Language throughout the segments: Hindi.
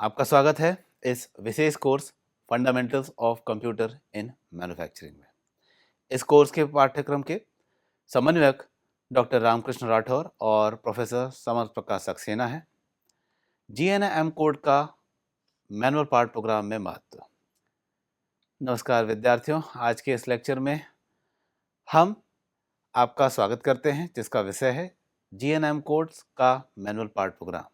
आपका स्वागत है इस विशेष course fundamentals of computer in manufacturing में। इस कोर्स के पाठ्यक्रम के समन्वयक डॉक्टर रामकृष्ण राठौर और प्रोफेसर समर प्रकाश सक्सेना है। जीएनएम कोड का मैनुअल पार्ट प्रोग्राम में महत्व। नमस्कार विद्यार्थियों, आज के इस लेक्चर में हम आपका स्वागत करते हैं जिसका विषय है जीएनएम कोड्स का मैनुअल पार्ट प्रोग्राम।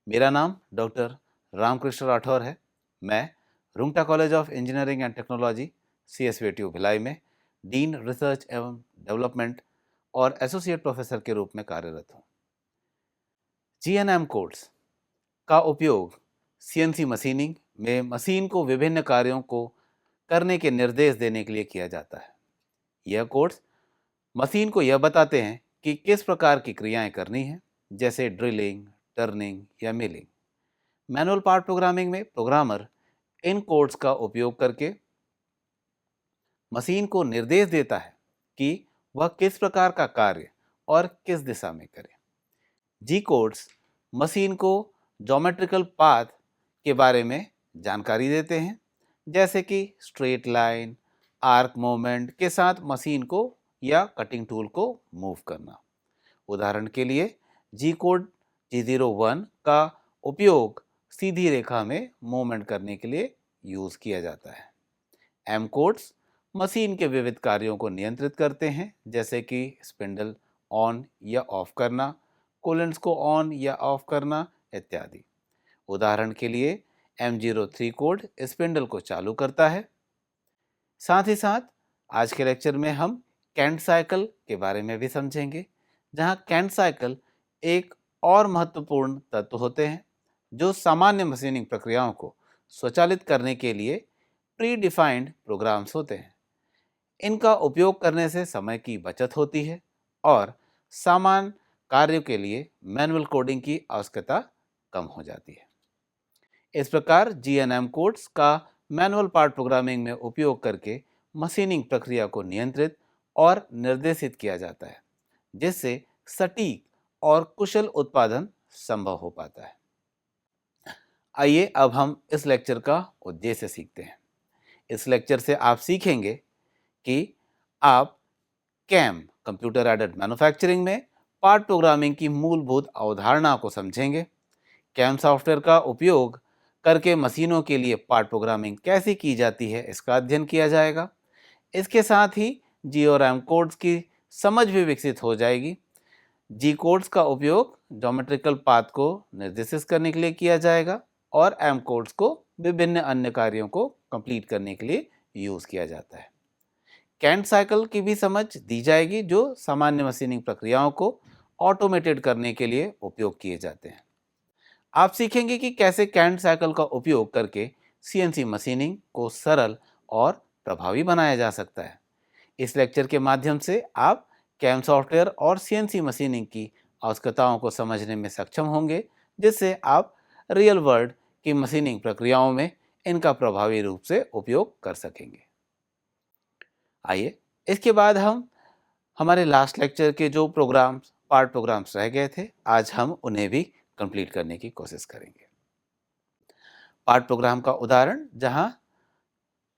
मेरा नाम डॉक्टर रामकृष्ण राठौर है। मैं Rungta college of engineering and technology CSVTU Bhilai में डीन रिसर्च एवं डेवलपमेंट और एसोसिएट प्रोफेसर के रूप में कार्यरत हूँ। जीएनएम कोड्स का उपयोग CNC मशीनिंग में मशीन को विभिन्न कार्यों को करने के निर्देश देने के लिए किया जाता है। यह कोड्स मशीन को यह बताते हैं कि किस प्रकार की क्रियाएं करनी है, जैसे ड्रिलिंग, टर्निंग या मिलिंग। मैनुअल पार्ट प्रोग्रामिंग में प्रोग्रामर इन कोड्स का उपयोग करके मशीन को निर्देश देता है कि वह किस प्रकार का कार्य और किस दिशा में करे। जी कोड्स मशीन को ज्योमेट्रिकल पाथ के बारे में जानकारी देते हैं, जैसे कि स्ट्रेट लाइन, आर्क मूवमेंट के साथ मशीन को या कटिंग टूल को मूव करना। उदाहरण के लिए जी कोड G01 का उपयोग सीधी रेखा में मूवमेंट करने के लिए यूज किया जाता है। एम कोड्स मशीन के विविध कार्यों को नियंत्रित करते हैं, जैसे कि स्पिंडल ऑन या ऑफ करना, कूलेंट्स को ऑन या ऑफ करना इत्यादि। उदाहरण के लिए M03 कोड स्पिंडल को चालू करता है। साथ ही साथ आज के लेक्चर में हम कैंट साइकिल के बारे में भी समझेंगे, जहां कैंट साइकिल एक और महत्वपूर्ण तत्व होते हैं जो सामान्य मशीनिंग प्रक्रियाओं को स्वचालित करने के लिए प्री डिफाइंड प्रोग्राम्स होते हैं। इनका उपयोग करने से समय की बचत होती है और सामान्य कार्यों के लिए मैनुअल कोडिंग की आवश्यकता कम हो जाती है। इस प्रकार जीएनएम कोड्स का मैनुअल पार्ट प्रोग्रामिंग में उपयोग करके मशीनिंग प्रक्रिया को नियंत्रित और निर्देशित किया जाता है, जिससे सटीक और कुशल उत्पादन संभव हो पाता है। आइए अब हम इस लेक्चर का उद्देश्य सीखते हैं। इस लेक्चर से आप सीखेंगे कि आप कैम कंप्यूटर एडेड मैन्युफैक्चरिंग में पार्ट प्रोग्रामिंग की मूलभूत अवधारणा को समझेंगे। कैम सॉफ्टवेयर का उपयोग करके मशीनों के लिए पार्ट प्रोग्रामिंग कैसे की जाती है, इसका अध्ययन किया जाएगा। इसके साथ ही जी और एम कोड्स की समझ भी विकसित हो जाएगी। जी कोड्स का उपयोग ज्योमेट्रिकल पाथ को निर्देशित करने के लिए किया जाएगा और एम कोड्स को विभिन्न अन्य कार्यों को कंप्लीट करने के लिए यूज किया जाता है। कैंट साइकिल की भी समझ दी जाएगी, जो सामान्य मशीनिंग प्रक्रियाओं को ऑटोमेटेड करने के लिए उपयोग किए जाते हैं। आप सीखेंगे कि कैसे कैंट साइकिल का उपयोग करके CNC मशीनिंग को सरल और प्रभावी बनाया जा सकता है। इस लेक्चर के माध्यम से आप कैम सॉफ्टवेयर और CNC मशीनिंग की आवश्यकताओं को समझने में सक्षम होंगे, जिससे आप रियल वर्ल्ड की मशीनिंग प्रक्रियाओं में इनका प्रभावी रूप से उपयोग कर सकेंगे। आइए इसके बाद हम हमारे लास्ट लेक्चर के जो पार्ट प्रोग्राम्स रह गए थे, आज हम उन्हें भी कंप्लीट करने की कोशिश करेंगे। पार्ट प्रोग्राम का उदाहरण, जहां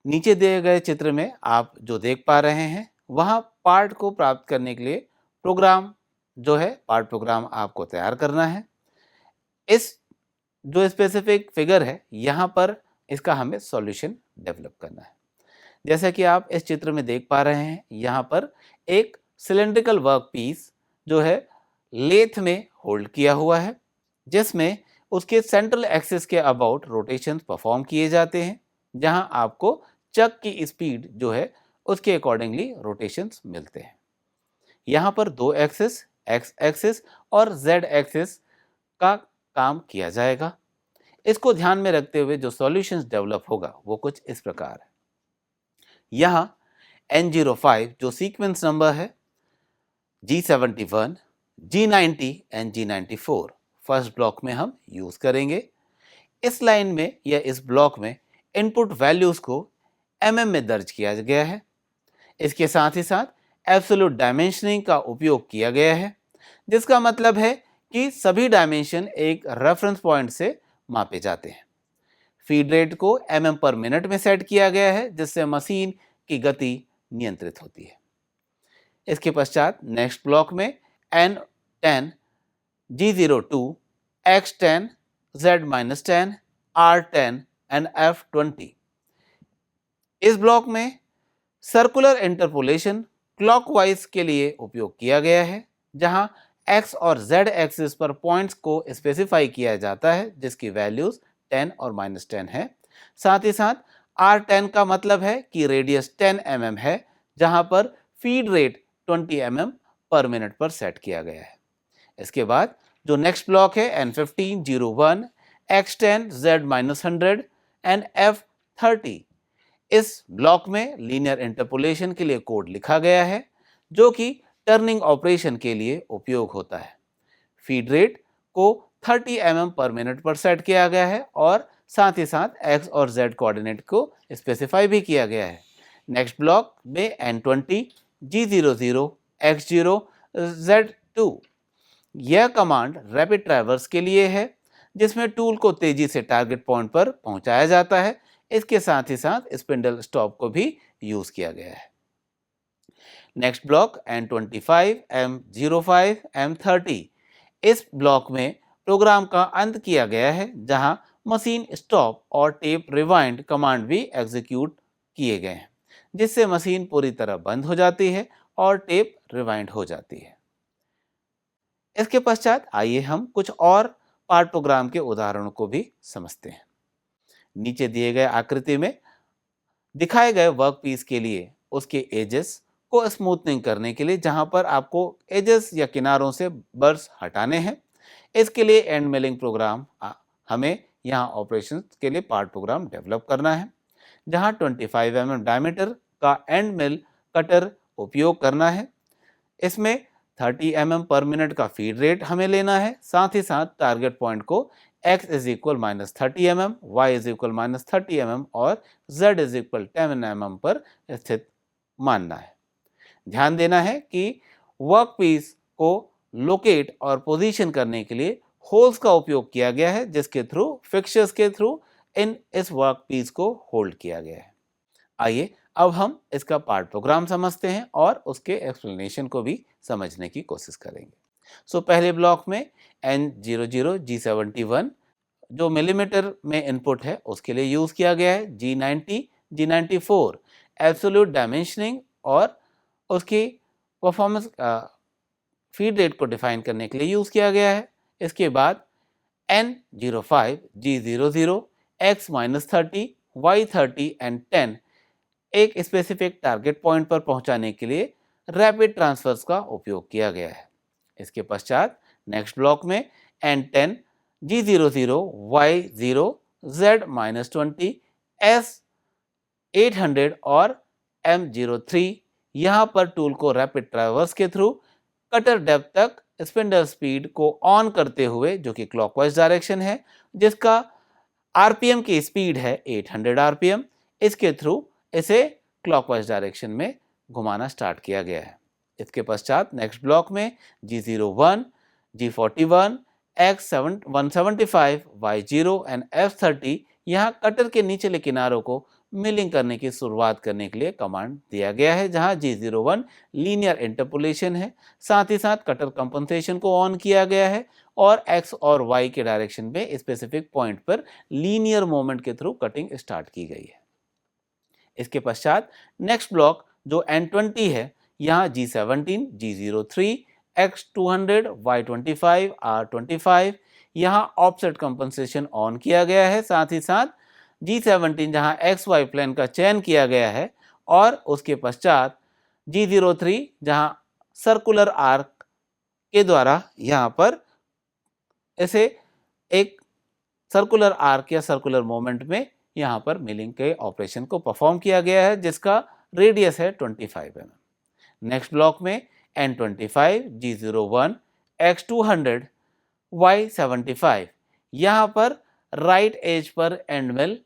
नीचे दिए गए चित्र में आप जो देख पा रहे हैं, वहां पार्ट को प्राप्त करने के लिए प्रोग्राम जो है, पार्ट प्रोग्राम आपको तैयार करना है। इस जो स्पेसिफिक फिगर है, यहाँ पर इसका हमें सॉल्यूशन डेवलप करना है। जैसा कि आप इस चित्र में देख पा रहे हैं, यहाँ पर एक सिलेंड्रिकल वर्क पीस जो है लेथ में होल्ड किया हुआ है, जिसमें उसके सेंट्रल एक्सिस के अबाउट रोटेशन परफॉर्म किए जाते हैं, जहां आपको चक की स्पीड जो है उसके अकॉर्डिंगली रोटेशंस मिलते हैं। यहाँ पर दो एक्सिस, एक्स एक्सिस और जेड एक्सिस का काम किया जाएगा। इसको ध्यान में रखते हुए जो सॉल्यूशंस डेवलप होगा वो कुछ इस प्रकार है। यहाँ N05 जो सीक्वेंस नंबर है, G71, G90 and G94 first block में हम यूज करेंगे। इस लाइन में या इस ब्लॉक में इनपुट वैल्यूज को mm में दर्ज किया गया है। इसके साथ ही साथ एब्सोल्यूट डायमेंशनिंग का उपयोग किया गया है, जिसका मतलब है कि सभी डायमेंशन एक रेफरेंस पॉइंट से मापे जाते हैं। फीड रेट को mm पर मिनट में सेट किया गया है, जिससे मशीन की गति नियंत्रित होती है। इसके पश्चात नेक्स्ट ब्लॉक में N10, G02, X10, Z-10, R10 and F20। इस ब्लॉक में सर्कुलर इंटरपोलेशन क्लॉकवाइज के लिए उपयोग किया गया है, जहां x और z एक्सिस पर पॉइंट्स को स्पेसिफाई किया जाता है, जिसकी वैल्यूज 10 और -10 है। साथ ही साथ R10 का मतलब है कि रेडियस 10 mm है, जहां पर फीड रेट 20 mm पर मिनट पर सेट किया गया है। इसके बाद जो नेक्स्ट ब्लॉक है N15, 01, X10, Z-100 and F30। इस ब्लॉक में लीनियर इंटरपोलेशन के लिए कोड लिखा गया है, जो कि टर्निंग ऑपरेशन के लिए उपयोग होता है। फीड रेट को 30 mm पर मिनट पर सेट किया गया है और साथ ही साथ x और z कोऑर्डिनेट को स्पेसिफाई भी किया गया है। नेक्स्ट ब्लॉक में N20, G00, X0, Z2। यह कमांड रैपिड ट्रैवर्स के लिए है, जिसमें टूल को तेजी से टारगेट पॉइंट पर पहुंचाया जाता है। इसके साथ ही साथ स्पिंडल स्टॉप को भी यूज किया गया है। Next block N25, M05, M30। इस ब्लॉक में प्रोग्राम का अंत किया गया है, जहां मशीन स्टॉप और टेप रिवाइंड कमांड भी एग्जीक्यूट किए गए हैं, जिससे मशीन पूरी तरह बंद हो जाती है और टेप रिवाइंड हो जाती है। इसके पश्चात आइए हम कुछ और पार्ट प्रोग्राम के उदाहरणों को भी समझते हैं। नीचे दिए गए आकृति में दिखाए गए वर्क पीस के लिए उसके एजेस को स्मूथनिंग करने के लिए, जहां पर आपको एजेस या किनारों से बर्स हटाने हैं, इसके लिए एंड मिलिंग प्रोग्राम हमें यहां ऑपरेशन के लिए पार्ट प्रोग्राम डेवलप करना है, जहां 25 mm डायमीटर का एंड मिल कटर उपयोग करना है। इसमें 30 mm पर मिनट का फीड रेट हमें लेना है। साथ ही साथ टारगेट पॉइंट को x = -30 mm, y = -30 mm और z = 10 mm पर स्थित मानना है। ध्यान देना है कि वर्क पीस को लोकेट और पोजीशन करने के लिए होल्स का उपयोग किया गया है, जिसके थ्रू फिक्सर्स के थ्रू इस वर्क पीस को होल्ड किया गया है। आइए अब हम इसका पार्ट प्रोग्राम समझते हैं और उसके एक्सप्लेनेशन को भी समझने की कोशिश करेंगे। पहले ब्लॉक में N00, G71 जो मिलीमीटर में इनपुट है उसके लिए यूज किया गया है। G90, G94 एब्सोल्यूट डायमेंशनिंग और उसकी परफॉर्मेंस फीड रेट को डिफाइन करने के लिए यूज किया गया है। इसके बाद N05, G00, X-30, Y30 and 10 एक स्पेसिफिक टारगेट पॉइंट पर पहुंचाने के लिए रैपिड ट्रांसफर्स का उपयोग किया गया है। इसके पश्चात नेक्स्ट ब्लॉक में N10, G00, Y0, Z-20, S800 और M03 यहाँ पर टूल को रैपिड ट्रैवर्स के थ्रू कटर डेप्थ तक स्पिंडल स्पीड को ऑन करते हुए, जो कि क्लॉकवाइज डायरेक्शन है, जिसका आरपीएम की स्पीड है 800 आरपीएम, इसके थ्रू इसे क्लॉकवाइज डायरेक्शन में घुमाना स्टार्ट किया गया है। इसके पश्चात नेक्स्ट ब्लॉक में G01, G41, X175, Y0 and F30 यहाँ कटर के निचले किनारों को मिलिंग करने की शुरुआत करने के लिए कमांड दिया गया है, जहां G01 लीनियर इंटरपोलेशन है। साथ ही साथ कटर कंपनसेशन को ऑन किया गया है और x और y के डायरेक्शन में स्पेसिफिक पॉइंट पर लीनियर मोमेंट के थ्रू कटिंग स्टार्ट की गई है। इसके पश्चात नेक्स्ट ब्लॉक जो N20 है, यहाँ G17, G03, X200, Y25, R25 यहाँ ऑफसेट कंपनसेशन ऑन किया गया है। साथ ही साथ G17 जहाँ XY प्लेन का चयन किया गया है और उसके पश्चात G03 जहाँ सर्कुलर आर्क के द्वारा यहाँ पर इसे एक सर्कुलर आर्क या सर्कुलर मोमेंट में यहाँ पर मिलिंग के ऑपरेशन को परफॉर्म किया गया है, जिसका रेडियस है 25 mm। नेक्स्ट ब्लॉक में N25, G01, X200, Y75 यहाँ पर राइट एज पर एंड मिल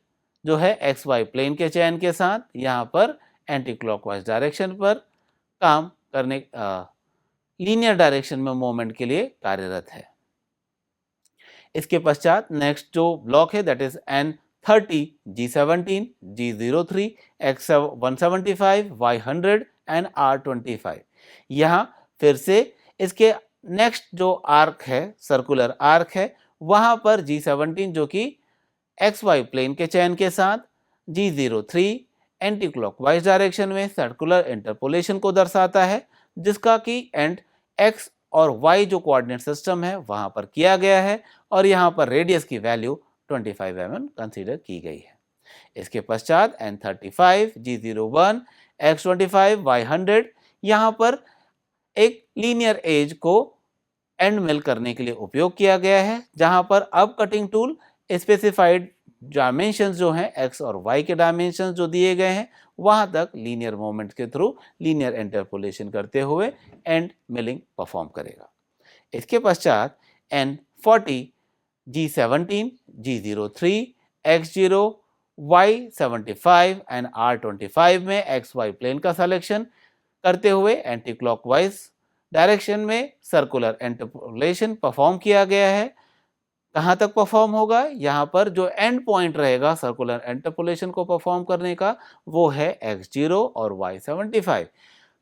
जो है XY प्लेन के चयन के साथ यहाँ पर एंटी क्लॉकवाइज डायरेक्शन पर काम करने लीनियर डायरेक्शन में मूवमेंट के लिए कार्यरत है। इसके पश्चात नेक्स्ट जो ब्लॉक है that is N30, G17, G03, X175, Y100 and R25। यहाँ फिर से इसके नेक्स्ट जो आर्क है, सर्कुलर आर्क है, वहां पर G17 जो कि XY प्लेन के चयन के साथ, G03 एंटी क्लॉकवाइज डायरेक्शन में सर्कुलर इंटरपोलेशन को दर्शाता है, जिसका कि एंड X और Y जो कोऑर्डिनेट सिस्टम है वहां पर किया गया है और यहाँ पर रेडियस की वैल्यू 25 mm कंसीडर की गई है। इसके पश्चात N35, G01, X25, Y100 यहाँ पर एक लीनियर एज को एंड मिल करने के लिए उपयोग किया गया है, जहां पर अब कटिंग टूल स्पेसिफाइड डायमेंशंस जो हैं x और y के डायमेंशंस जो दिए गए हैं वहां तक लीनियर मोमेंट के थ्रू लीनियर इंटरपोलेशन करते हुए एंड मिलिंग परफॉर्म करेगा। इसके पश्चात N40, G17, G03, X0, Y75 and R25 में XY प्लेन का सिलेक्शन करते हुए एंटी क्लॉकवाइज डायरेक्शन में सर्कुलर इंटरपोलेशन परफॉर्म किया गया है। कहाँ तक परफॉर्म होगा? यहाँ पर जो एंड पॉइंट रहेगा सर्कुलर इंटरपोलेशन को परफॉर्म करने का वो है X0 और Y75।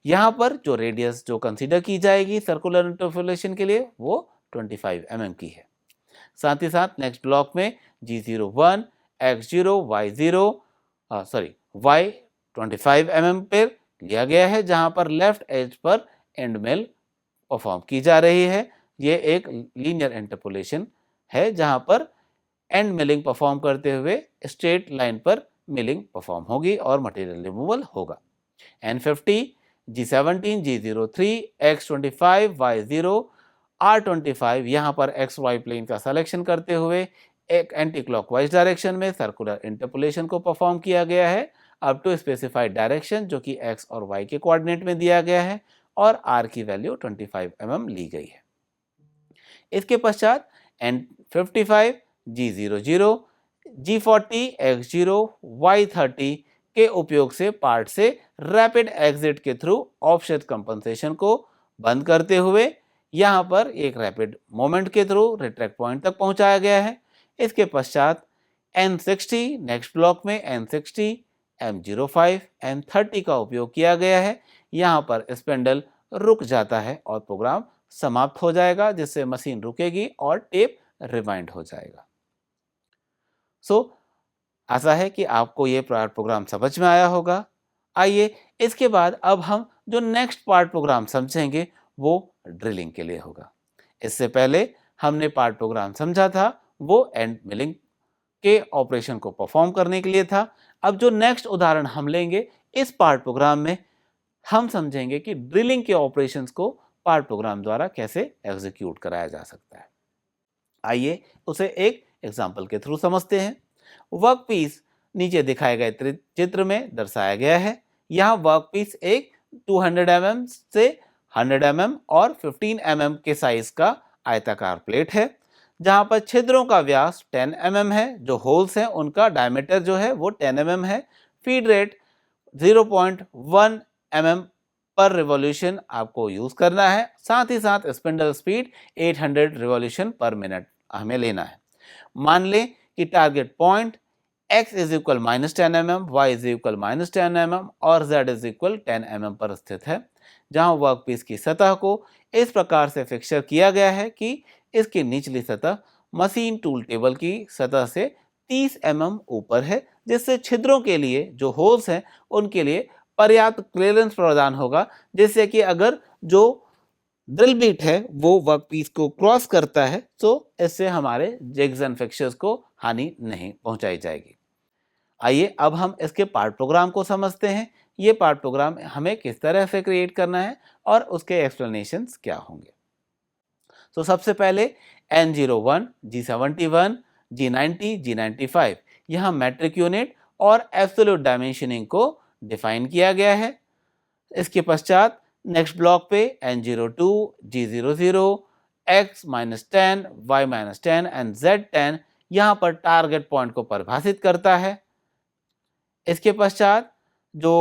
यहाँ पर जो रेडियस जो कंसीडर की जाएगी सर्कुलर इंटरपोलेशन के लिए वो 25 mm की है। साथ ही साथ नेक्स्ट ब्लॉक में G01, X0, Y25 mm पर लिया गया है, जहाँ पर लेफ्ट एज पर एंड मिल परफॉर्म की जा रही है। ये एक लीनियर इंटरपोलेशन है जहां पर एंड मिलिंग परफॉर्म करते हुए स्ट्रेट लाइन पर मिलिंग परफॉर्म होगी और मटेरियल रिमूवल होगा। N50, G17, G03, X25, Y0, R25 यहाँ पर XY प्लेन का सिलेक्शन करते हुए एक एंटी क्लॉकवाइज डायरेक्शन में सर्कुलर इंटरपोलेशन को परफॉर्म किया गया है अप टू स्पेसिफाइड डायरेक्शन जो कि X और Y के कोऑर्डिनेट में दिया गया है और R की वैल्यू 25 mm ली गई है। इसके पश्चात N55, G00, G40, X0, Y30 के उपयोग से पार्ट से रैपिड एग्जिट के थ्रू ऑफसेट कंपनसेशन को बंद करते हुए यहाँ पर एक रैपिड मोमेंट के थ्रू रिट्रैक्ट पॉइंट तक पहुंचाया गया है। इसके पश्चात N60 नेक्स्ट ब्लॉक में N60, M05, M30 का उपयोग किया गया है। यहाँ पर स्पेंडल रुक जाता है और प्रोग्राम समाप्त हो जाएगा, जिससे मशीन रुकेगी और टेप रिवाइंड हो जाएगा। आशा है कि आपको ये पार्ट प्रोग्राम समझ में आया होगा। आइए इसके बाद अब हम जो नेक्स्ट पार्ट प्रोग्राम समझेंगे वो ड्रिलिंग के लिए होगा। इससे पहले हमने पार्ट प्रोग्राम समझा था वो एंड मिलिंग के ऑपरेशन को परफॉर्म करने के लिए था। अब जो नेक्स्ट उदाहरण हम लेंगे इस पार्ट प्रोग्राम में हम समझेंगे कि ड्रिलिंग के ऑपरेशंस को पार्ट प्रोग्राम द्वारा कैसे एग्जीक्यूट कराया जा सकता है। आइए उसे एक एग्जांपल के थ्रू समझते हैं। वर्क पीस नीचे दिखाए गए चित्र में दर्शाया गया है। यहाँ वर्क पीस एक 200 mm से 100 mm और 15 mm के साइज का आयताकार प्लेट है, जहाँ पर छिद्रों का व्यास 10 mm है। जो होल्स हैं उनका डायमीटर जो है वो 10 mm है। फीड रेट 0.1 mm पर रिवॉल्यूशन आपको यूज करना है। साथ ही साथ स्पिंडल स्पीड 800 रिवॉल्यूशन पर मिनट हमें लेना है। मान लें कि target point x is equal -10 mm, y is equal -10 mm और z इज इक्वल 10 mm पर स्थित है, जहां वर्कपीस की सतह को इस प्रकार से फिक्सचर किया गया है कि इसकी निचली सतह मशीन टूल टेबल की सतह से 30 mm ऊपर है, जिससे छिद्रों के लिए जो होल्स हैं उनके लिए पर्याप्त क्लियरेंस प्रदान होगा, जिससे कि अगर जो ड्रिल बीट है वो वर्कपीस को क्रॉस करता है तो इससे हमारे जिग्स एंड फिक्सचर्स को हानि नहीं पहुंचाई जाएगी। आइए अब हम इसके पार्ट प्रोग्राम को समझते हैं। ये पार्ट प्रोग्राम हमें किस तरह से क्रिएट करना है और उसके एक्सप्लेनेशंस क्या होंगे। तो सबसे पहले N01, G71, G90, G95 यहाँ मैट्रिक यूनिट और एब्सोल्यूट डायमेंशनिंग को डिफाइन किया गया है। इसके पश्चात नेक्स्ट ब्लॉक पे N02, G00, X-10, Y-10 and Z10 यहाँ पर टारगेट पॉइंट को परिभाषित करता है। इसके पश्चात जो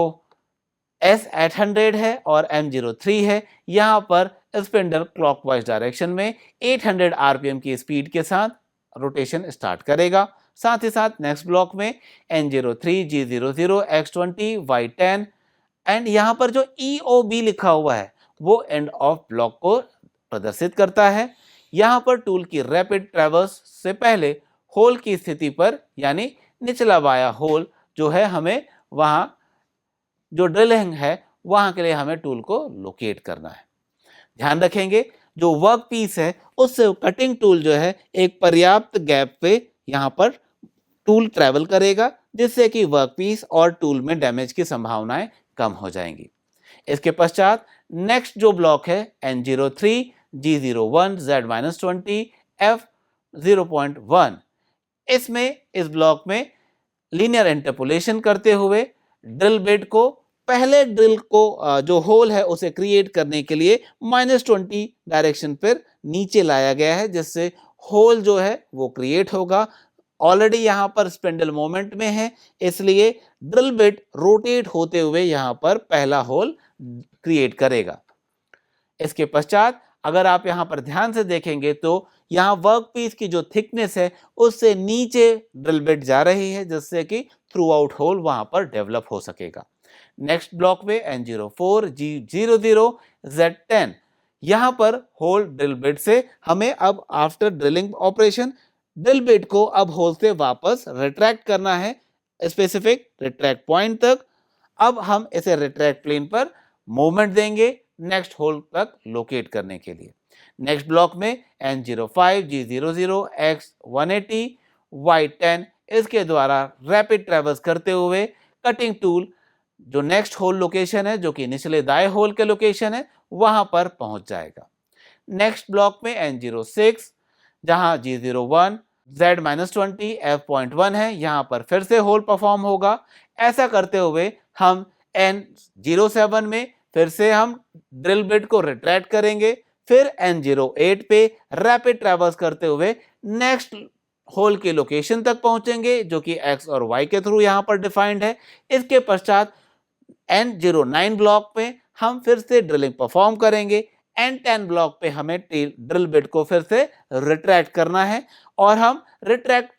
S800 है और M03 है, यहाँ पर स्पिंडल क्लॉकवाइज डायरेक्शन में 800 RPM की स्पीड के साथ रोटेशन स्टार्ट करेगा। साथ ही साथ नेक्स्ट ब्लॉक में N03, G00, X20, Y10 and यहाँ पर जो EOB लिखा हुआ है वो एंड ऑफ ब्लॉक को प्रदर्शित करता है। यहाँ पर टूल की रैपिड ट्रैवर्स से पहले होल की स्थिति पर यानी निचला बाया होल जो है हमें वहाँ जो ड्रिलिंग है वहाँ के लिए हमें टूल को लोकेट करना है। ध्यान रखेंगे जो वर्क पीस है उससे कटिंग टूल जो है एक पर्याप्त गैप पे यहाँ पर टूल ट्रैवल करेगा जिससे कि वर्क पीस और टूल में डैमेज की संभावनाएं कम हो जाएंगी। इसके पश्चात नेक्स्ट जो ब्लॉक है N03, G01, Z-20, F0.1, इसमें इस ब्लॉक में लीनियर इंटरपोलेशन करते हुए ड्रिल बिट को पहले ड्रिल को जो होल है उसे क्रिएट करने के लिए -20 डायरेक्शन पर नीचे लाया गया है जिससे होल जो है वो क्रिएट होगा। ऑलरेडी यहाँ पर स्पिंडल मोमेंट में है इसलिए ड्रिल बिट रोटेट होते हुए यहाँ पर पहला होल क्रिएट करेगा। इसके पश्चात अगर आप यहाँ पर ध्यान से देखेंगे तो यहाँ वर्क पीस की जो थिकनेस है उससे नीचे ड्रिल बिट जा रही है जिससे कि थ्रू आउट होल वहां पर डेवलप हो सकेगा। नेक्स्ट ब्लॉक में N04, G00, Z10, यहाँ पर होल ड्रिल बिट से हमें अब after drilling operation drill bit को अब होल से वापस रिट्रैक्ट करना है स्पेसिफिक रिट्रैक्ट पॉइंट तक। अब हम इसे रिट्रैक्ट प्लेन पर मूवमेंट देंगे नेक्स्ट होल तक लोकेट करने के लिए। नेक्स्ट ब्लॉक में N05, G00, X180, Y10 इसके द्वारा रैपिड ट्रैवर्स करते हुए कटिंग टूल जो नेक्स्ट होल लोकेशन है जो कि निचले दाएं होल के लोकेशन है वहां पर पहुंच जाएगा। नेक्स्ट ब्लॉक में N06 जहां G01, Z-20, F.1 है यहाँ पर फिर से होल परफॉर्म होगा। ऐसा करते हुए हम N07 में फिर से हम ड्रिल बिट को रिट्रैक्ट करेंगे, फिर N08 पे रैपिड ट्रैवर्स करते हुए नेक्स्ट होल के लोकेशन तक पहुंचेंगे जो कि X और Y के थ्रू यहाँ पर डिफाइंड है। इसके पश्चात N09 ब्लॉक पे हम फिर से ड्रिलिंग परफॉर्म करेंगे। N10 ब्लॉक पे हमें ड्रिल बिट को फिर से रिट्रैक्ट करना है और हम रिट्रैक्ट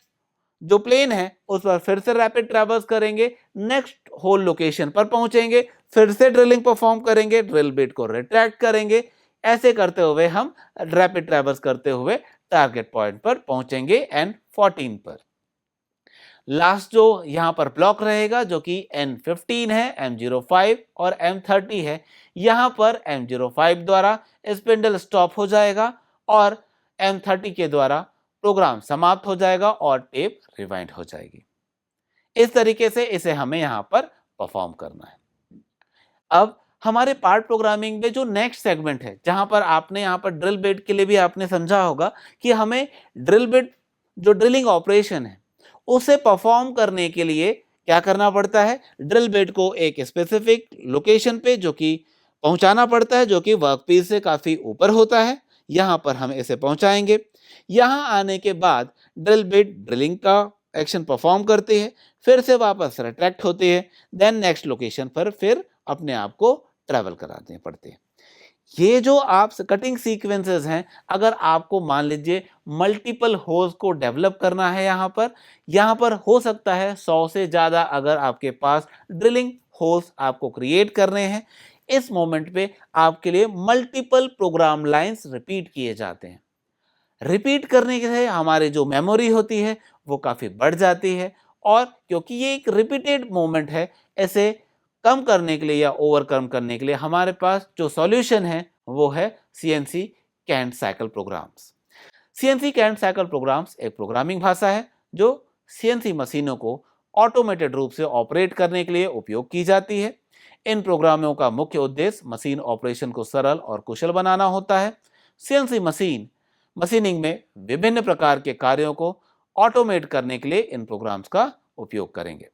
जो प्लेन है उस पर फिर से रैपिड ट्रैवर्स करेंगे, नेक्स्ट होल लोकेशन पर पहुंचेंगे, फिर से ड्रिलिंग परफॉर्म करेंगे, ड्रिल बिट को रिट्रैक्ट करेंगे। ऐसे करते हुए हम रैपिड ट्रैवर्स करते हुए टारगेट पॉइंट पर पहुंचेंगे N14 पर। लास्ट जो यहाँ पर ब्लॉक रहेगा जो कि N15 है, M05 और M30 है, यहाँ पर M05 द्वारा स्पिंडल स्टॉप हो जाएगा और M30 के द्वारा प्रोग्राम समाप्त हो जाएगा और टेप रिवाइंड हो जाएगी। इस तरीके से इसे हमें यहाँ पर परफॉर्म करना है। अब हमारे पार्ट प्रोग्रामिंग में जो नेक्स्ट सेगमेंट है जहां पर आपने यहाँ पर ड्रिल बिट के लिए भी आपने समझा होगा कि हमें ड्रिल बिट जो ड्रिलिंग ऑपरेशन है उसे परफॉर्म करने के लिए क्या करना पड़ता है, ड्रिल बिट को एक स्पेसिफिक लोकेशन पे जो कि पहुंचाना पड़ता है जो कि वर्कपीस से काफी ऊपर होता है। यहाँ पर हम इसे पहुंचाएंगे। यहाँ आने के बाद ड्रिल बिट ड्रिलिंग का एक्शन परफॉर्म करती है, फिर से वापस रिट्रैक्ट होती है, देन नेक्स्ट लोकेशन पर फिर अपने आप को ट्रैवल कराने पड़ते हैं। ये जो आप कटिंग सीक्वेंसेस हैं, अगर आपको मान लीजिए मल्टीपल होल्स को डेवलप करना है यहाँ पर हो सकता है 100 से ज़्यादा अगर आपके पास ड्रिलिंग होल्स आपको क्रिएट करने हैं। इस मोमेंट पे आपके लिए मल्टीपल प्रोग्राम लाइंस रिपीट किए जाते हैं। रिपीट करने से हमारी जो मेमोरी होती है वो काफ़ी बढ़ जाती है और क्योंकि ये एक रिपीटेड मोमेंट है, ऐसे कम करने के लिए या ओवरकम करने के लिए हमारे पास जो सॉल्यूशन है वो है CNC canned cycle programs. CNC canned cycle programs एक प्रोग्रामिंग भाषा है जो CNC मशीनों को ऑटोमेटेड रूप से ऑपरेट करने के लिए उपयोग की जाती है। इन प्रोग्रामों का मुख्य उद्देश्य मशीन ऑपरेशन को सरल और कुशल बनाना होता है। CNC मशीनिंग में विभिन्न प्रकार के कार्यों को ऑटोमेट करने के लिए इन प्रोग्राम्स का उपयोग करेंगे,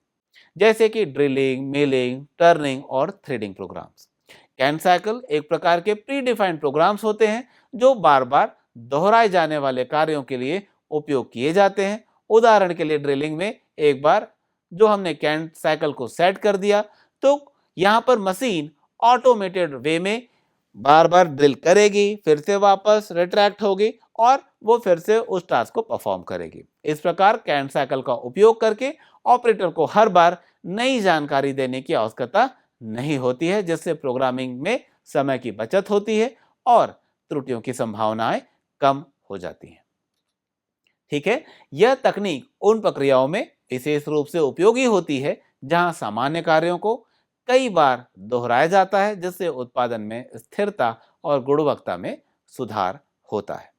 जैसे कि ड्रिलिंग, मिलिंग, टर्निंग और थ्रेडिंग प्रोग्राम्स। कैंट साइकिल एक प्रकार के प्री डिफाइंड प्रोग्राम्स होते हैं जो बार बार दोहराए जाने वाले कार्यों के लिए उपयोग किए जाते हैं। उदाहरण के लिए ड्रिलिंग में एक बार जो हमने कैंट साइकिल को सेट कर दिया तो यहाँ पर मशीन ऑटोमेटेड वे में बार बार ड्रिल करेगी, फिर से वापस रिट्रैक्ट होगी और वो फिर से उस टास्क को परफॉर्म करेगी। इस प्रकार कैंट साइकिल का उपयोग करके ऑपरेटर को हर बार नई जानकारी देने की आवश्यकता नहीं होती है, जिससे प्रोग्रामिंग में समय की बचत होती है और त्रुटियों की संभावनाएं कम हो जाती हैं। ठीक है, यह तकनीक उन प्रक्रियाओं में विशेष रूप से उपयोगी होती है जहां सामान्य कार्यों को कई बार दोहराया जाता है, जिससे उत्पादन में स्थिरता और गुणवत्ता में सुधार होता है।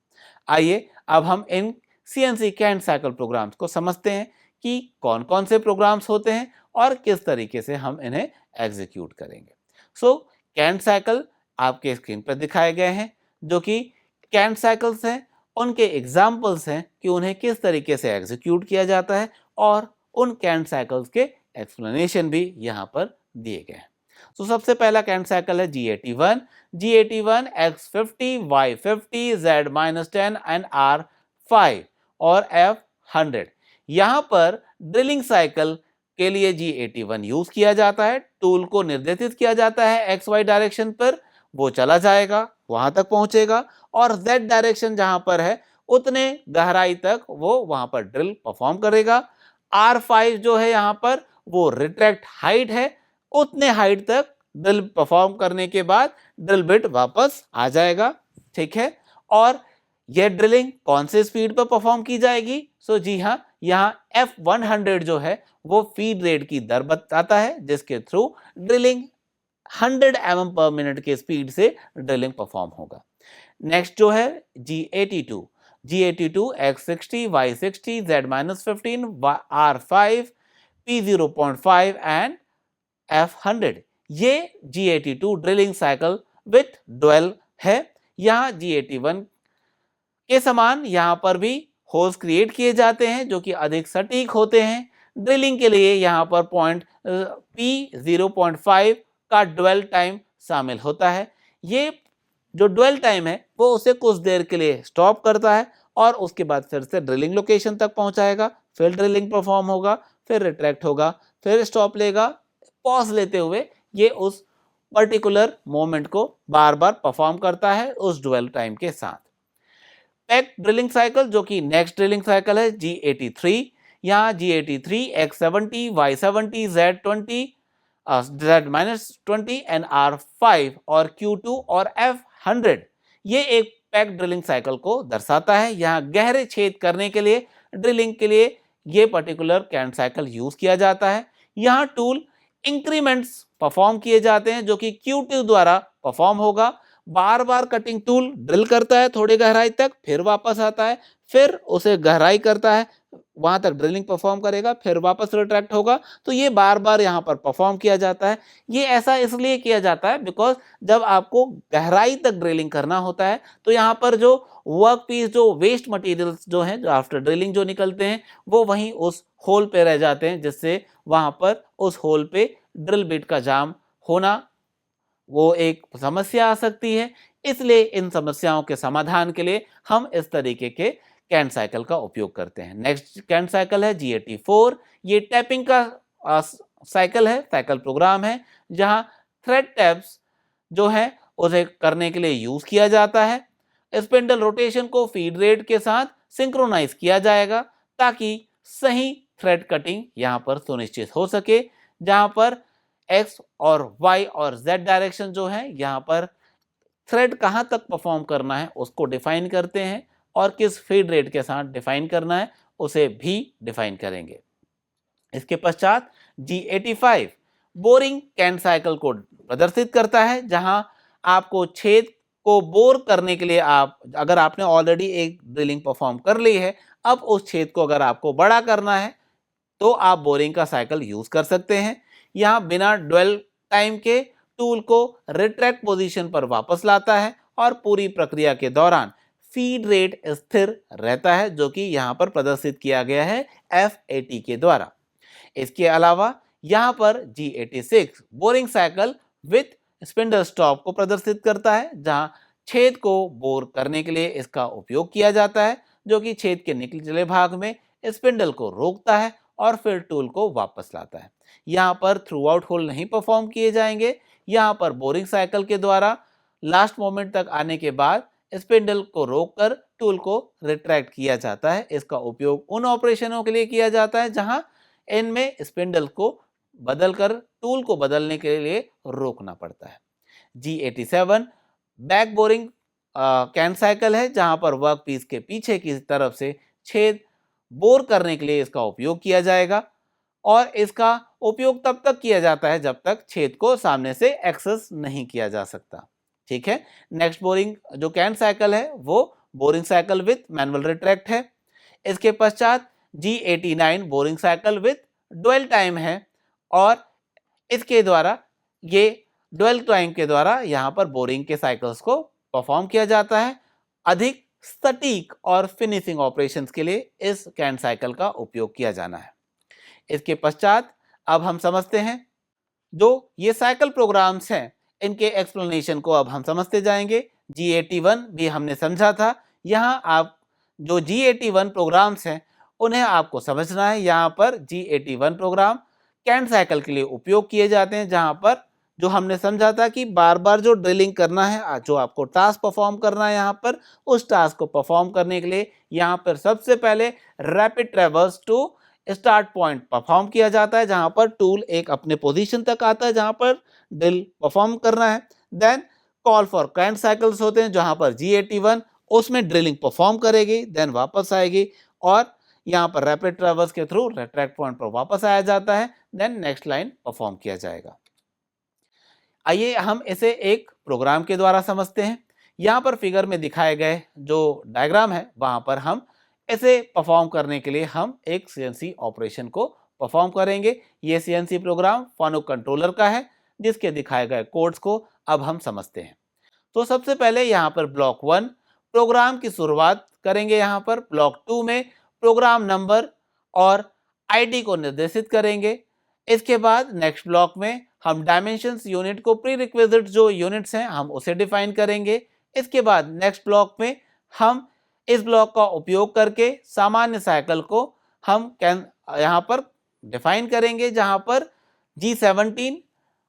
आइए अब हम इन सीएनसी कैंट साइकिल प्रोग्राम्स को समझते हैं कि कौन कौन से प्रोग्राम्स होते हैं और किस तरीके से हम इन्हें एग्जीक्यूट करेंगे। सो कैंट साइकिल आपके स्क्रीन पर दिखाए गए हैं, जो कि कैंट साइकिल्स हैं, उनके एग्जाम्पल्स हैं कि उन्हें किस तरीके से एग्जीक्यूट किया जाता है और उन कैंट साइकिल्स के एक्सप्लेनेशन भी यहाँ पर दिए गए हैं। तो सबसे पहला कैंट साइकिल है G81, G81 X50 Y50 Z-10 and R5 और F100। यहाँ पर ड्रिलिंग साइकिल के लिए G81 यूज किया जाता है। टूल को निर्देशित किया जाता है XY डायरेक्शन पर, वो चला जाएगा, वहां तक पहुंचेगा और Z डायरेक्शन जहां पर है उतने गहराई तक वो वहां पर ड्रिल परफॉर्म करेगा। R5 जो है यहाँ पर वो रिट्रैक्ट हाइट है, उतने हाइट तक ड्रिल परफॉर्म करने के बाद ड्रिल बिट वापस आ जाएगा। ठीक है, और यह ड्रिलिंग कौन से स्पीड पर परफॉर्म की जाएगी? सो जी हाँ, यहाँ F100 जो है वो फीड रेट की दर बताता है, जिसके थ्रू ड्रिलिंग 100 mm पर मिनट के स्पीड से ड्रिलिंग परफॉर्म होगा। नेक्स्ट जो है G82, G82 X60 Y60 Z-15 R5 P0.5 and F100। ये G82 drilling cycle with dwell है। यहाँ G81 के समान यहाँ पर भी होल्स क्रिएट किए जाते हैं जो कि अधिक सटीक होते हैं। ड्रिलिंग के लिए यहाँ पर पॉइंट P0.5 का ड्वेल टाइम शामिल होता है। ये जो ड्वेल टाइम है वो उसे कुछ देर के लिए स्टॉप करता है और उसके बाद फिर से ड्रिलिंग लोकेशन तक पहुंचाएगा, फिर ड्रिलिंग परफॉर्म होगा, फिर रिट्रैक्ट होगा, फिर स्टॉप लेगा, पॉज लेते हुए ये उस पर्टिकुलर मोमेंट को बार बार परफॉर्म करता है उस ड्वेल टाइम के साथ। पैक ड्रिलिंग साइकिल जो कि नेक्स्ट ड्रिलिंग साइकिल है G83, यहाँ G83 X70 Y70 Z-20 Z-20 and R5 और Q2 और F100 ये एक पैक ड्रिलिंग साइकिल को दर्शाता है। यहाँ गहरे छेद करने के लिए ड्रिलिंग के लिए ये पर्टिकुलर कैंट साइकिल यूज किया जाता है। यहाँ टूल इंक्रीमेंट्स परफॉर्म किए जाते हैं जो कि Q2 द्वारा परफॉर्म होगा। बार बार कटिंग टूल ड्रिल करता है थोड़ी गहराई तक, फिर वापस आता है, फिर उसे गहराई करता है, वहां तक ड्रिलिंग परफॉर्म करेगा, फिर वापस रिट्रैक्ट होगा। तो ये बार बार यहाँ पर परफॉर्म किया जाता है। ये ऐसा इसलिए किया जाता है बिकॉज जब आपको गहराई तक ड्रिलिंग करना होता है तो यहाँ पर जो वर्क पीस, जो वेस्ट मटेरियल्स जो हैं, जो आफ्टर ड्रिलिंग जो निकलते हैं, वो वहीं उस होल पे रह जाते हैं, जिससे वहां पर उस होल पे ड्रिल बिट का जाम होना वो एक समस्या आ सकती है। इसलिए इन समस्याओं के समाधान के लिए हम इस तरीके के कैंट साइकिल का उपयोग करते हैं। नेक्स्ट कैंट साइकिल है G84। ये टैपिंग का साइकिल है, साइकिल प्रोग्राम है, जहां थ्रेड टैप्स जो है उसे करने के लिए यूज किया जाता है। स्पिंडल रोटेशन को फीड रेट के साथ सिंक्रोनाइज किया जाएगा ताकि सही थ्रेड कटिंग यहां पर सुनिश्चित हो सके, जहां पर X और Y और Z डायरेक्शन जो है यहाँ पर थ्रेड कहाँ तक परफॉर्म करना है उसको डिफाइन करते हैं और किस फीड रेट के साथ डिफाइन करना है उसे भी डिफाइन करेंगे। इसके पश्चात G85 बोरिंग कैंट साइकिल को प्रदर्शित करता है, जहां आपको छेद को बोर करने के लिए अगर आपने ऑलरेडी एक ड्रिलिंग परफॉर्म कर ली है, अब उस छेद को अगर आपको बड़ा करना है तो आप बोरिंग का साइकिल यूज कर सकते हैं। यहाँ बिना ड्वेल टाइम के टूल को रिट्रैक्ट पोजीशन पर वापस लाता है और पूरी प्रक्रिया के दौरान फीड रेट स्थिर रहता है, जो कि यहाँ पर प्रदर्शित किया गया है F80 के द्वारा। इसके अलावा यहाँ पर G86 boring cycle with spindle stop को प्रदर्शित करता है, जहाँ छेद को बोर करने के लिए इसका उपयोग किया जाता है, जो कि छेद के निचले भाग में स्पिंडल को रोकता है और फिर टूल को वापस लाता है। यहाँ पर थ्रू आउट होल नहीं परफॉर्म किए जाएंगे। यहाँ पर बोरिंग साइकिल के द्वारा लास्ट मोमेंट तक आने के बाद स्पिंडल को रोककर टूल को रिट्रैक्ट किया जाता है। इसका उपयोग उन ऑपरेशनों के लिए किया जाता है जहां इनमें स्पिंडल को बदलकर टूल को बदलने के लिए रोकना पड़ता है। G87 back boring can cycle है जहां पर वर्क पीस के पीछे की तरफ से छेद बोर करने के लिए इसका उपयोग किया जाएगा और इसका उपयोग तब तक किया जाता है जब तक छेद को सामने से एक्सेस नहीं किया जा सकता। ठीक है, नेक्स्ट बोरिंग जो कैन साइकिल है वो boring cycle with manual retract है। इसके पश्चात G89 boring cycle with dual time है और इसके द्वारा ये डुअल टाइम के द्वारा यहाँ पर बोरिंग के साइकिल्स को परफॉर्म किया जाता है। अधिक सटीक और फिनिशिंग ऑपरेशंस के लिए इस कैन साइकिल का उपयोग किया जाना है। इसके पश्चात अब हम समझते हैं जो ये साइकिल प्रोग्राम्स हैं इनके एक्सप्लेनेशन को अब हम समझते जाएंगे। G81 भी हमने समझा था, यहाँ आप जो G81 प्रोग्राम्स हैं उन्हें आपको समझना है। यहाँ पर G81 प्रोग्राम कैन साइकिल के लिए उपयोग किए जाते हैं जहाँ पर जो हमने समझा था कि बार बार जो ड्रिलिंग करना है, जो आपको टास्क परफॉर्म करना है यहाँ पर, उस टास्क को परफॉर्म करने के लिए यहाँ पर सबसे पहले rapid traverse to start point perform किया जाता है जहाँ पर टूल एक अपने पोजीशन तक आता है जहाँ पर ड्रिल परफॉर्म करना है। Then call for canned cycles होते हैं जहाँ पर G81 उसमें ड्रिलिंग परफॉर्म करेगी, देन वापस आएगी और यहाँ पर रैपिड ट्रैवर्स के थ्रू रिट्रैक्ट पॉइंट पर वापस आया जाता है, देन नेक्स्ट लाइन परफॉर्म किया जाएगा। आइए हम इसे एक प्रोग्राम के द्वारा समझते हैं। यहाँ पर फिगर में दिखाए गए जो डायग्राम है वहाँ पर हम इसे परफॉर्म करने के लिए हम एक CNC ऑपरेशन को परफॉर्म करेंगे। ये CNC प्रोग्राम फानुक कंट्रोलर का है जिसके दिखाए गए कोड्स को अब हम समझते हैं। तो सबसे पहले यहाँ पर ब्लॉक 1 प्रोग्राम की शुरुआत करेंगे। यहाँ पर ब्लॉक 2 में प्रोग्राम नंबर और ID को निर्देशित करेंगे। इसके बाद नेक्स्ट ब्लॉक में हम डायमेंशंस यूनिट को प्री रिक्विजिट जो यूनिट्स हैं हम उसे डिफाइन करेंगे। इसके बाद नेक्स्ट ब्लॉक में हम इस ब्लॉक का उपयोग करके सामान्य साइकिल को हम यहाँ पर डिफाइन करेंगे जहाँ पर G17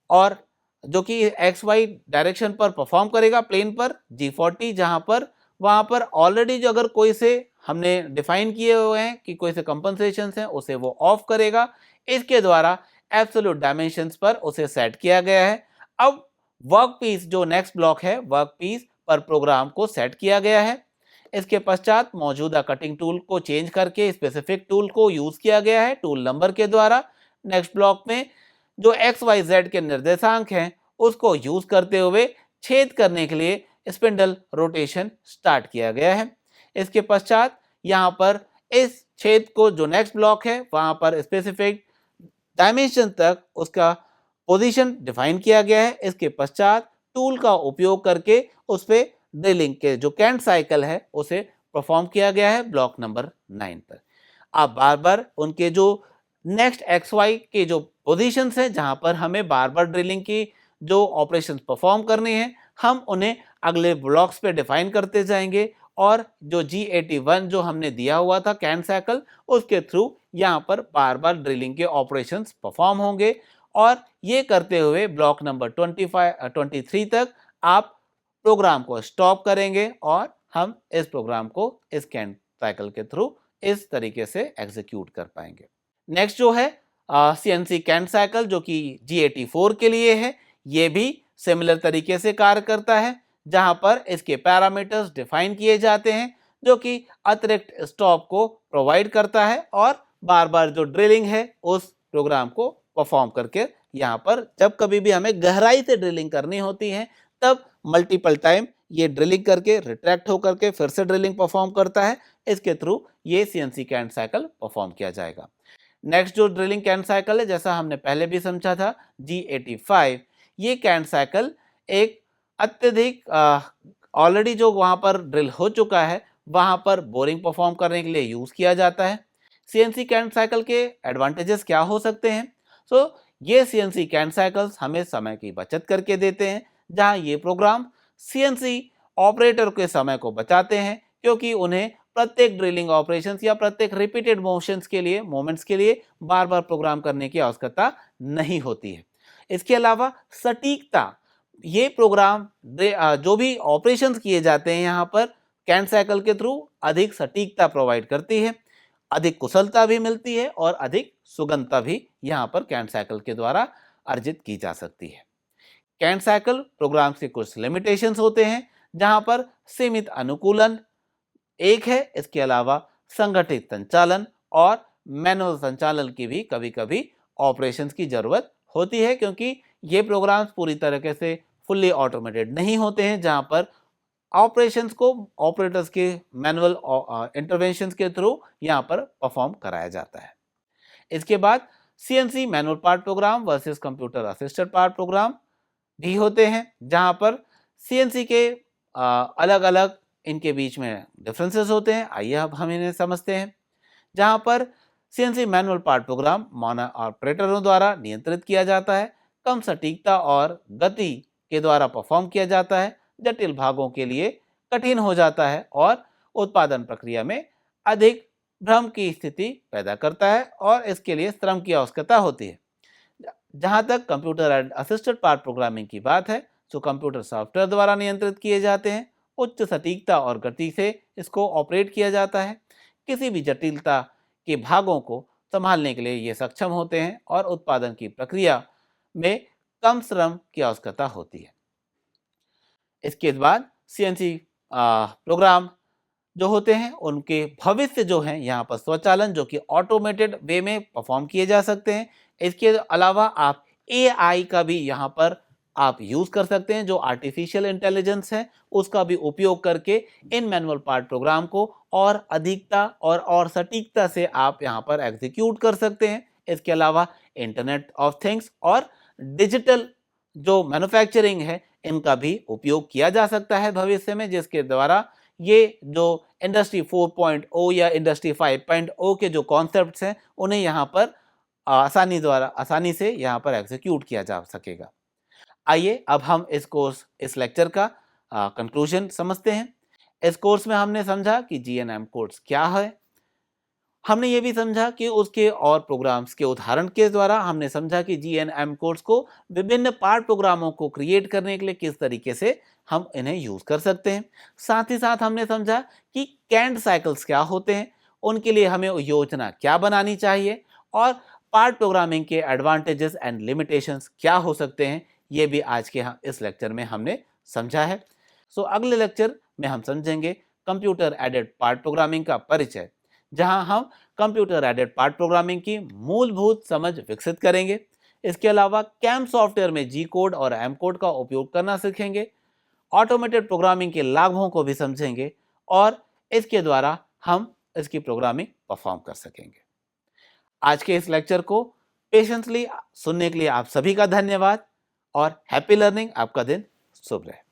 और जो कि XY डायरेक्शन पर परफॉर्म करेगा प्लेन पर, G40 जहाँ पर वहाँ पर ऑलरेडी जो अगर कोई से हमने डिफाइन किए हुए हैं कि कोई से कंपनसेशंस हैं उसे वो ऑफ करेगा। इसके द्वारा एब्सोल्यूट डायमेंशंस पर उसे सेट किया गया है। अब वर्क पीस जो नेक्स्ट ब्लॉक है वर्क पीस पर प्रोग्राम को सेट किया गया है। इसके पश्चात मौजूदा कटिंग टूल को चेंज करके स्पेसिफिक टूल को यूज किया गया है टूल नंबर के द्वारा। नेक्स्ट ब्लॉक में जो XYZ के निर्देशांक हैं उसको यूज करते हुए छेद करने के लिए स्पिंडल रोटेशन स्टार्ट किया गया है। इसके पश्चात यहाँ पर इस छेद को जो नेक्स्ट ब्लॉक है वहाँ पर स्पेसिफिक डायमेंशन तक उसका पोजीशन डिफाइन किया गया है। इसके पश्चात टूल का उपयोग करके उस पर ड्रिलिंग के जो कैंट साइकिल है उसे परफॉर्म किया गया है ब्लॉक नंबर 9 पर। अब बार बार उनके जो नेक्स्ट XY के जो पोजीशंस हैं जहां पर हमें बार बार ड्रिलिंग की जो ऑपरेशंस परफॉर्म करने हैं हम उन्हें अगले ब्लॉक्स पे डिफाइन करते जाएंगे और जो G81 जो हमने दिया हुआ था कैंट साइकिल उसके थ्रू यहाँ पर बार बार ड्रिलिंग के ऑपरेशंस परफॉर्म होंगे और ये करते हुए ब्लॉक नंबर 23 तक आप प्रोग्राम को स्टॉप करेंगे और हम इस प्रोग्राम को इस कैंट साइकिल के थ्रू इस तरीके से एग्जीक्यूट कर पाएंगे। नेक्स्ट जो है CNC कैंट साइकिल जो कि G84 के लिए है, ये भी सिमिलर तरीके से कार्य करता है जहां पर इसके पैरामीटर्स डिफाइन किए जाते हैं जो कि अतिरिक्त स्टॉप को प्रोवाइड करता है और बार बार जो ड्रिलिंग है उस प्रोग्राम को परफॉर्म करके यहाँ पर जब कभी भी हमें गहराई से ड्रिलिंग करनी होती है तब मल्टीपल टाइम ये ड्रिलिंग करके रिट्रैक्ट होकर के फिर से ड्रिलिंग परफॉर्म करता है। इसके थ्रू ये CNC कैंट साइकिल परफॉर्म किया जाएगा। नेक्स्ट जो ड्रिलिंग कैंट साइकिल है जैसा हमने पहले भी समझा था G85, ये कैंट साइकिल एक अत्यधिक ऑलरेडी जो वहाँ पर ड्रिल हो चुका है वहाँ पर बोरिंग परफॉर्म करने के लिए यूज किया जाता है। CNC कैंट साइकिल के एडवांटेजेस क्या हो सकते हैं? ये CNC कैंट साइकिल्स हमें समय की बचत करके देते हैं जहाँ ये प्रोग्राम CNC ऑपरेटर के समय को बचाते हैं क्योंकि उन्हें प्रत्येक ड्रिलिंग ऑपरेशंस या प्रत्येक रिपीटेड मोशंस के लिए मोमेंट्स के लिए बार बार प्रोग्राम करने की आवश्यकता नहीं होती है। इसके अलावा सटीकता ये प्रोग्राम जो भी ऑपरेशंस किए जाते हैं यहाँ पर कैंट साइकिल के थ्रू अधिक सटीकता प्रोवाइड करती है, अधिक कुशलता भी मिलती है और अधिक सुगमता भी यहाँ पर कैंट साइकिल के द्वारा अर्जित की जा सकती है। कैंट साइकिल प्रोग्राम्स के कुछ लिमिटेशंस होते हैं जहाँ पर सीमित अनुकूलन एक है, इसके अलावा संगठित संचालन और मैनुअल संचालन की भी कभी कभी ऑपरेशंस की जरूरत होती है, क्योंकि ये प्रोग्राम्स पूरी तरीके से फुल्ली ऑटोमेटेड नहीं होते हैं, जहां पर ऑपरेशंस को ऑपरेटर्स के मैनुअल इंटरवेंशंस के थ्रू यहां पर परफॉर्म कराया जाता है। इसके बाद CNC manual part programme versus computer assisted part programme भी होते हैं, जहां पर सीएनसी के अलग अलग इनके बीच में डिफरेंसेस होते हैं। आइए अब हम इन्हें समझते हैं। जहां पर सीएनसी मैनुअल पार्ट प्रोग्राम मानव ऑपरेटरों द्वारा नियंत्रित किया जाता है, कम सटीकता और गति के द्वारा परफॉर्म किया जाता है, जटिल भागों के लिए कठिन हो जाता है और उत्पादन प्रक्रिया में अधिक भ्रम की स्थिति पैदा करता है और इसके लिए श्रम की आवश्यकता होती है। जहां तक computer aided assisted part programming की बात है, जो कंप्यूटर सॉफ्टवेयर द्वारा नियंत्रित किए जाते हैं, उच्च सटीकता और गति से इसको ऑपरेट किया जाता है, किसी भी जटिलता के भागों को संभालने के लिए ये सक्षम होते हैं और उत्पादन की प्रक्रिया में कम श्रम की आवश्यकता होती है। इसके बाद सीएनसी प्रोग्राम जो होते हैं उनके भविष्य जो हैं यहाँ पर स्वचालन, जो कि ऑटोमेटेड वे में परफॉर्म किए जा सकते हैं। इसके अलावा आप एआई का भी यहाँ पर आप यूज कर सकते हैं, जो आर्टिफिशियल इंटेलिजेंस है उसका भी उपयोग करके इन मैनुअल पार्ट प्रोग्राम को और अधिकता और सटीकता से आप यहाँ पर एग्जीक्यूट कर सकते हैं। इसके अलावा इंटरनेट ऑफ थिंग्स और डिजिटल जो मैन्युफैक्चरिंग है इनका भी उपयोग किया जा सकता है भविष्य में, जिसके द्वारा ये जो इंडस्ट्री 4.0 या इंडस्ट्री 5.0 के जो कॉन्सेप्ट्स हैं उन्हें यहाँ पर आसानी से यहाँ पर एग्जीक्यूट किया जा सकेगा। आइए अब हम इस लेक्चर का कंक्लूजन समझते हैं। इस कोर्स में हमने समझा कि जीएनएम कोड्स क्या है, हमने ये भी समझा कि उसके और प्रोग्राम्स के उदाहरण के द्वारा हमने समझा कि जीएनएम कोड्स को विभिन्न पार्ट प्रोग्रामों को क्रिएट करने के लिए किस तरीके से हम इन्हें यूज कर सकते हैं। साथ ही साथ हमने समझा कि कैंट साइकिल्स क्या होते हैं, उनके लिए हमें योजना क्या बनानी चाहिए और पार्ट प्रोग्रामिंग के एडवांटेजेस एंड लिमिटेशंस क्या हो सकते हैं, ये भी आज के इस लेक्चर में हमने समझा है। सो अगले लेक्चर में हम समझेंगे कंप्यूटर एडेड पार्ट प्रोग्रामिंग का परिचय, जहां हम कंप्यूटर एडेड पार्ट प्रोग्रामिंग की मूलभूत समझ विकसित करेंगे। इसके अलावा कैम सॉफ्टवेयर में जी कोड और एम कोड का उपयोग करना सीखेंगे, ऑटोमेटेड प्रोग्रामिंग के लाभों को भी समझेंगे और इसके द्वारा हम इसकी प्रोग्रामिंग परफॉर्म कर सकेंगे। आज के इस लेक्चर को पेशेंसली सुनने के लिए आप सभी का धन्यवाद और हैप्पी लर्निंग। आपका दिन शुभ रहे।